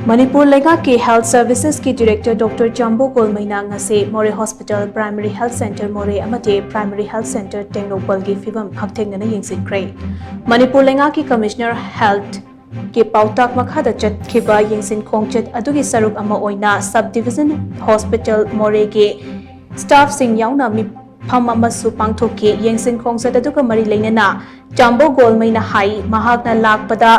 मणिपुर लेगा के health services की डायरेक्टर डॉक्टर चांबो गोलमैना से मोरे हॉस्पिटल प्राइमरी हेल्थ सेंटर मोरे अमते प्राइमरी हेल्थ सेंटर टेक्नोपल की फिवम हकथेंगना येंसिनख्रे मणिपुर लेगा की कमिश्नर हेल्थ के पाउताक मखादा चटखिबा येंसिन खोंगचत अदुगी सरुक अमा ओइना सब डिवीजन हॉस्पिटल मोरे के स्टाफ सिंह याउना मिफम अमसु पांगथोकी येंसिन खोंगचत अदुगा मरी लेनना चांबो गोलमैना हाई महाकना लाकपदा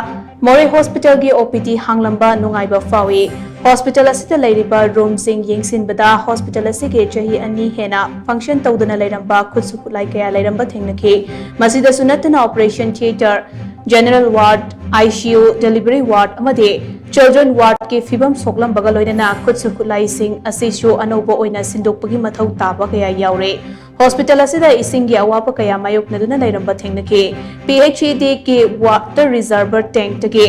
मोरे हॉस्पिटल की ओपीडी हांगलंबा नुंगाइबा फावी हॉस्पिटल असिदा लेरिबा रूम सिंह येंसिनबदा हॉस्पिटल असिगे चही अनि हेना फंक्शन तौदना लेरंबा खुदसु खुलाई कया लेरंबा थेंगनखे मसिदा सुनतना operation theatre general ward ICU delivery ward अमदे चिल्ड्रन वार्ड के फिबम सोकलंबगा लोइना खुदसु खुलाई सिंह असिसु अनोबो ओइना सिंदोकपगी मथौ ताबा कया यावरे हॉस्पिटल असिदा इसिंगी अवापा कया मायोकनदुना लेरंबा थेंगनखे पीएचईडी के वाटर रिजर्वर टैंक तगे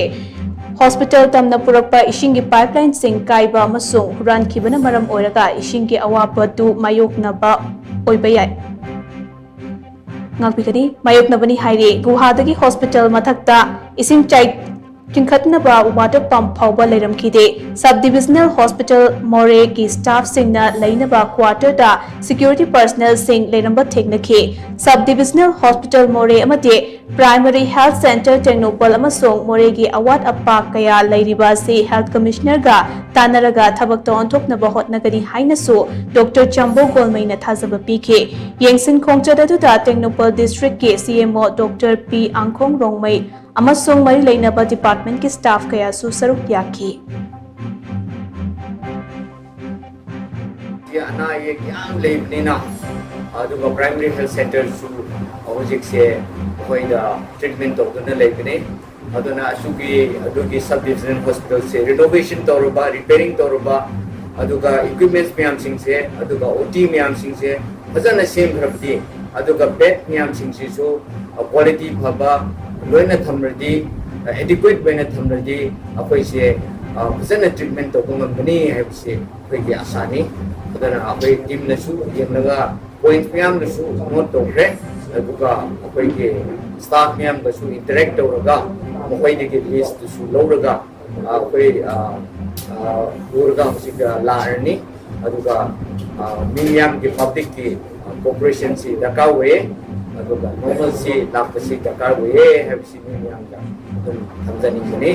हॉस्पिटल तमना पुरक्पा इशिंगी पाइपलाइन सिंह काइबा अमसुंग हुरानखिबना मरम ओइरगा इशिंगी अवापतु मायोकनबा ओइबा याय ngakpikani mayoknabani haire guhadagi hospital mathakta ising chai चिंखतनबा वाटर पंप फाउबा लेरमखिदे सब डिविजनल हॉस्पिटल मोरे की स्टाफ सिंगना लेनबा क्वार्टर दा सिक्योरिटी पर्सनल सिंग लेरंबा थेंगनखे सब डिविजनल हॉस्पिटल मोरे अमते प्राइमरी हेल्थ सेंटर टेक्नोपल अमसोंग मोरे की अवाट अपा कया लेरिबा से हेल्थ कमिश्नर गा तानरगा थबक तोंथोकनबा होटनगनी हाइनसो डॉक्टर चंबो गोलमैना थाजब पीखे येंसिन खोंगचद अदुदा टेक्नोपल डिस्ट्रिक्ट के सीएमओ डॉक्टर पी आंखोंग रोंगमै अमसोंग मरी लेनबा डिपार्टमेंट के स्टाफ कया सु सरुक याखी अना ये याम लेबनिना अदुगा प्राइमरी हेल्थ सेंटर सु होजिक से होइदा ट्रीटमेंट तौदना लेबने अदुना असुगी अदुगी सब डिविजनल हॉस्पिटल से रिनोवेशन तौरबा रिपेयरिंग तौरबा अदुगा इक्विपमेंट्स म्याम सिंह से अदुगा ओटी म्याम सिंह से फजन सेम खरबदी अदुगा बेड म्याम सिंह से सु क्वालिटी फबा लोइना थमरदी एडिक्वेट बना थमरदी अखोई से फजन ट्रीटमेंट तौबंगमनी हैबसे अखोई आसानी अदना अखोई टीम नसु यंगलगा पॉइंट म्याम नसु नोट तौरे अदुगा अखोई के स्टाफ म्याम गसु इंटरेक्ट तौरगा मखोई दे के लिस्ट सु लौरगा अखोई उरगा हसिका लारनी अदुगा मियाम के पब्लिक की कोऑपरेशन से दरकार हुए अदुगा नॉर्मल से लापसी दरकार हुए हैबसी मियाम का थमजनी